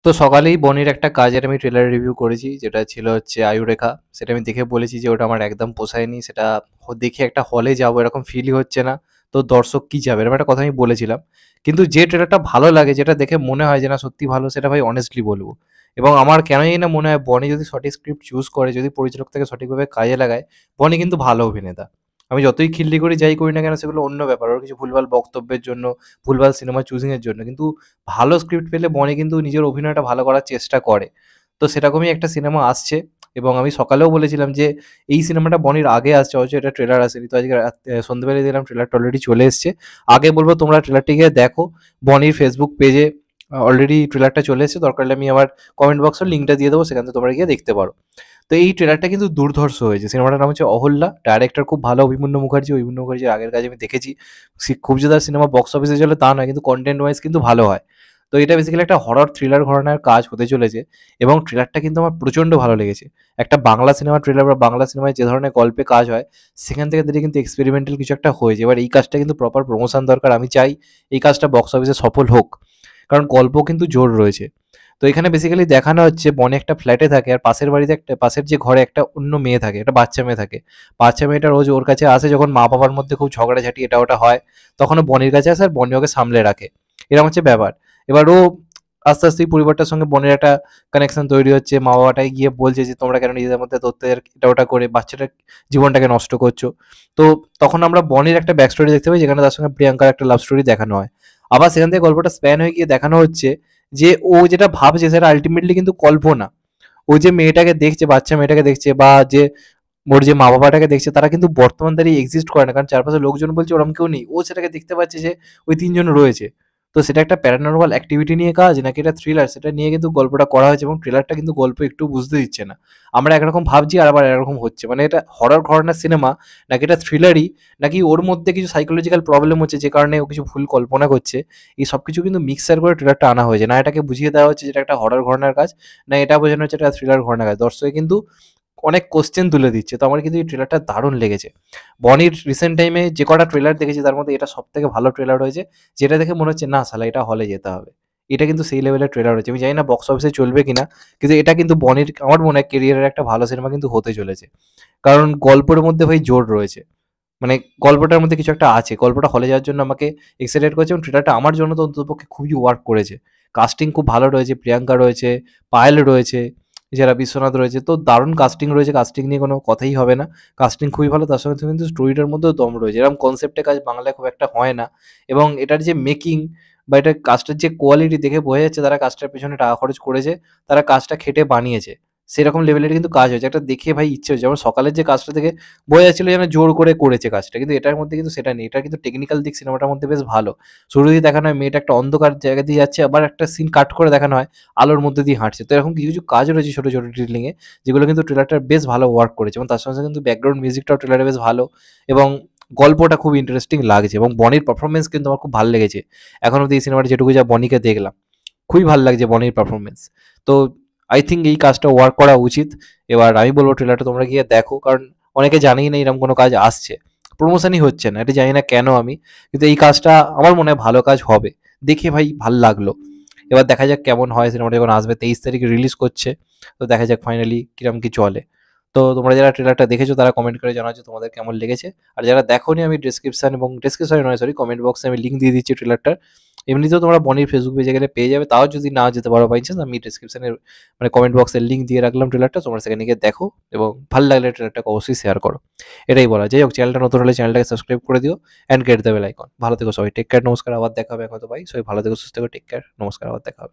তো সকালেই বনির একটা কাজের আমি ট্রেলার রিভিউ করেছি, যেটা ছিল হচ্ছে আয়ুরেখা। সেটা আমি দেখে বলেছি যে ওটা আমার একদম পোষায়নি, সেটা দেখে একটা হলে যাবো এরকম ফিলই হচ্ছে না। তো দর্শক কি যাবে, এরকম একটা কথা আমি বলেছিলাম। কিন্তু যে ট্রেলারটা ভালো লাগে, যেটা দেখে মনে হয় যে না সত্যি ভালো, সেটা ভাই অনেস্টলি বলবো। এবং আমার কেনই না মনে হয় বনি যদি সঠিক স্ক্রিপ্ট চুজ করে, যদি পরিচালক থেকে সঠিকভাবে কাজে লাগায়, বনি কিন্তু ভালো অভিনেতা। আমি যতই খিল্লি করি যাই করি না কেন সেগুলো অন্য ব্যাপার, ওর কিছু ভুলভাল বক্তব্যের জন্য, ভুলভাল সিনেমা চুজিংয়ের জন্য, কিন্তু ভালো স্ক্রিপ্ট পেলে বনি কিন্তু নিজের অভিনয়টা ভালো করার চেষ্টা করে। তো সেরকমই একটা সিনেমা আসছে। এবং আমি সকালেও বলেছিলাম যে এই সিনেমাটা বনির আগে আসছে, অথচ এটা ট্রেলার আসেনি। তো আজকে সন্ধ্যেবেলায় দিলাম ট্রেলারটা অলরেডি চলে এসছে। আগে বলবো তোমরা ট্রেলারটি গিয়ে দেখো। বনির ফেসবুক পেজে অলরেডি ট্রেলারটা চলে এসেছে, দরকার হলে আমি আমার কমেন্ট বক্সের লিঙ্কটা দিয়ে দেবো, সেখান থেকে তোমরা গিয়ে দেখতে পারো। তো এই ট্রেলারটা কিন্তু দুর্ধর্ষ হয়েছে। সিনেমাটার নাম হচ্ছে অহল্যা, ডাইরেক্টর খুব ভালো অভিমন্যু মুখার্জি। অভিমন্যু মুখার্জির আগের কাজ আমি দেখেছি। খুব যে তার সিনেমা বক্স অফিসে চলে তা নয়, কিন্তু কন্টেন্ট ওয়াইজ কিন্তু ভালো হয়। তো এটা বেসিক্যালি একটা হরর থ্রিলার ঘরানার কাজ হতে চলেছে। এবং ট্রেলারটা কিন্তু আমার প্রচণ্ড ভালো লেগেছে। একটা বাংলা সিনেমা ট্রেলার বা বাংলা সিনেমায় যে ধরনের গল্পে কাজ হয়, সেখান থেকে দেখে কিন্তু এক্সপেরিমেন্টাল কিছু একটা হয়েছে। এবার এই কাজটা কিন্তু প্রপার প্রমোশন দরকার। আমি চাই এই কাজটা বক্স অফিসে সফল হোক, কারণ গল্প কিন্তু জোর রয়েছে। তো এখানে বেসিক্যালি দেখানো হচ্ছে বনে একটা ফ্ল্যাটে থাকে, আর পাশের বাড়িতে একটা, পাশের যে ঘরে একটা অন্য মেয়ে থাকে, একটা বাচ্চা মেয়ে থাকে। বাচ্চা মেয়েটা রোজ ওর কাছে আসে, যখন মা বাবার মধ্যে খুব ঝগড়াঝাটি এটা ওটা হয়, তখন ও বনির কাছে আসে আর বনি ওকে সামলে রাখে। এরকম হচ্ছে ব্যাপার। এবার ও আস্তে আস্তে পরিবারটার সঙ্গে বনের একটা কানেকশন তৈরি হচ্ছে। মা বাবাটাকে গিয়ে বলছে যে তোমরা কেন নিজেদের মধ্যে তথ্যের এটা ওটা করে বাচ্চাটার জীবনটাকে নষ্ট করছো। তো তখন আমরা বনির একটা ব্যাক স্টোরি দেখতে পাই, যেখানে তার সঙ্গে প্রিয়াঙ্কার একটা লাভ স্টোরি দেখানো হয়। আবার সেখান থেকে গল্পটা স্প্যান হয়ে গিয়ে দেখানো হচ্ছে যে ও যেটা ভাবছে সেটা আলটিমেটলি কিন্তু কল্পনা। ও যে মেয়েটাকে দেখছে, বাচ্চা মেয়েটাকে দেখছে, বা যে ওর যে মা বাবাটাকে দেখছে, তারা কিন্তু বর্তমান দাঁড়িয়ে এক্সিস্ট করে না, কারণ চারপাশে লোকজন বলছে ওরম কেউ নেই। ও সেটাকে দেখতে পাচ্ছে যে ওই তিনজন রয়েছে। তো সেটা একটা প্যারানর্মাল অ্যাক্টিভিটি নিয়ে কাজ নাকি এটা থ্রিলার, সেটা নিয়ে কিন্তু গল্পটা করা হয়েছে। এবং ট্রেলারটা কিন্তু গল্প একটু বুঝতে দিচ্ছে না। আমরা একরকম ভাবছি আর আবার একরকম হচ্ছে, মানে এটা হরর ঘরানার সিনেমা নাকি এটা থ্রিলারই, নাকি ওর মধ্যে কিছু সাইকোলজিক্যাল প্রবলেম হচ্ছে যে কারণে ও কিছু ভুল কল্পনা করছে। এই সব কিছু কিন্তু মিক্সার করে ট্রেলারটা আনা হয়েছে। না এটাকে বুঝিয়ে দেওয়া হচ্ছে যেটা একটা হরর ঘরানার কাজ, না এটা বোঝানো হচ্ছে এটা থ্রিলার ঘরানার কাজ। দর্শকে কিন্তু অনেক কোশ্চেন তুলে দিচ্ছে। তো আমার কিন্তু এই ট্রেলারটা দারুণ লেগেছে। বনির রিসেন্ট টাইমে যে কটা ট্রেলার দেখেছি তার মধ্যে এটা সব থেকে ভালো ট্রেলার হয়েছে, যেটা দেখে মনে হচ্ছে না শালা এটা হলে যেতে হবে। এটা কিন্তু সেই লেভেলের ট্রেলার হয়েছে। আমি জানি না বক্স অফিসে চলবে কিনা, কিন্তু এটা কিন্তু বনির আমার মনে হয় কেরিয়ারের একটা ভালো সিনেমা কিন্তু হতে চলেছে। কারণ গল্পের মধ্যে ভাই জোর রয়েছে। মানে গল্পটার মধ্যে কিছু একটা আছে। গল্পটা হলে যাওয়ার জন্য আমাকে এক্সাইটেড করেছে, এবং ট্রেলারটা আমার জন্য তো অন্ততপক্ষে খুবই ওয়ার্ক করেছে। কাস্টিং খুব ভালো রয়েছে, প্রিয়াঙ্কা রয়েছে, পায়েল রয়েছে, এছাড়া বিশ্বনাথ রয়েছে। তো দারুণ কাস্টিং রয়েছে, কাস্টিং নিয়ে কোনো কথাই হবে না। কাস্টিং খুবই ভালো, তার সঙ্গে সঙ্গে কিন্তু স্টোরিটার মধ্যেও দম রয়েছে। এরকম কনসেপ্টে কাজ বাংলায় খুব একটা হয় না। এবং এটার যে মেকিং বা এটার কাজটার যে কোয়ালিটি দেখে বোঝা যাচ্ছে তারা কাজটার পেছনে টাকা খরচ করেছে, তারা কাজটা খেটে বানিয়েছে। সেরকম লেভেলের কিন্তু কাজ হয়েছে। একটা দেখে ভাই ইচ্ছে হচ্ছে। যেমন সকালের যে কাজটা দেখে বোঝা যাচ্ছিল যেন জোর করে করেছে কাজটা, কিন্তু এটার মধ্যে কিন্তু সেটা নেই। এটার কিন্তু টেকনিক্যাল দিক সিনেমাটার মধ্যে বেশ ভালো। শুরুতেই দেখানো হয় মেয়েটা একটা অন্ধকার জায়গা দিয়ে যাচ্ছে, আবার একটা সিন কাট করে দেখানো হয় আলোর মধ্যে দিয়ে হাঁটছে। তো এরকম কিছু কিছু কাজ রয়েছে ছোট ছোট ডিটেলিং এ, যেগুলো কিন্তু ট্রেলারটার বেশ ভালো ওয়ার্ক করেছে। এবং তার সঙ্গে সঙ্গে কিন্তু ব্যাকগ্রাউন্ড মিউজিকটাও ট্রেলারে বেশ ভালো। এবং গল্পটা খুব ইন্টারেস্টিং লাগছে, এবং বনির পারফরমেন্স কিন্তু আমার খুব ভালো লেগেছে। এখন অব্দি এই সিনেমাটা যেটুকু যা বনিকে দেখলাম, খুবই ভালো লাগছে বনির পারফরমেন্স। তো আই থিঙ্ক এই কাজটা ওয়ার্ক করা উচিত। এবার আমি বলবো ট্রেলারটা তোমরা গিয়ে দেখো, কারণ অনেকে জানেই না এরকম কোনো কাজ আসছে। প্রমোশনই হচ্ছে না, এটা জানি না কেন আমি। কিন্তু এই কাজটা আমার মনে হয় ভালো কাজ হবে। দেখে ভাই ভাল লাগলো। এবার দেখা যাক কেমন হয়। সিনেমাটা যখন আসবে 23 তারিখে রিলিজ করছে। তো দেখা যাক ফাইনালি কিরম কি চলে। তো তোমরা যারা ট্রেলারটা দেখেছো তারা কমেন্ট করে জানাও যে তোমাদের কেমন লেগেছে। আর যারা দেখোনি, আমি ডেসক্রিপশন এবং ডেসক্রিপশন নয় সরি কমেন্ট বক্সে আমি লিঙ্ক দিয়ে দিচ্ছি ট্রেলারটার। এমনিতেও তোমরা বনির ফেসবুক পেজে গেলে পেয়ে যাবে। তাও যদি না যেতে পারো বাই চান্স, আমি ডেসক্রিপশনের মানে কমেন্ট বক্সের লিঙ্ক দিয়ে রাখলাম ট্রেলারটা, তোমরা সেখানে গিয়ে দেখো। এবং ভালো লাগলে ট্রেলারটাকে অবশ্যই শেয়ার করো। এটাই বলা। যাই হোক, চ্যানেলটা নতুন হলে চ্যানেলটাকে সাবস্ক্রাইব করে দিও and get the bell icon. ভালো থেকো সবাই, টেক কেয়ার, নমস্কার, আবার দেখা হবে হয়তো ভাই। সবাই ভালো থেকো, সুস্থ থেকো, টেক কেয়ার, নমস্কার, আবার দেখা হবে।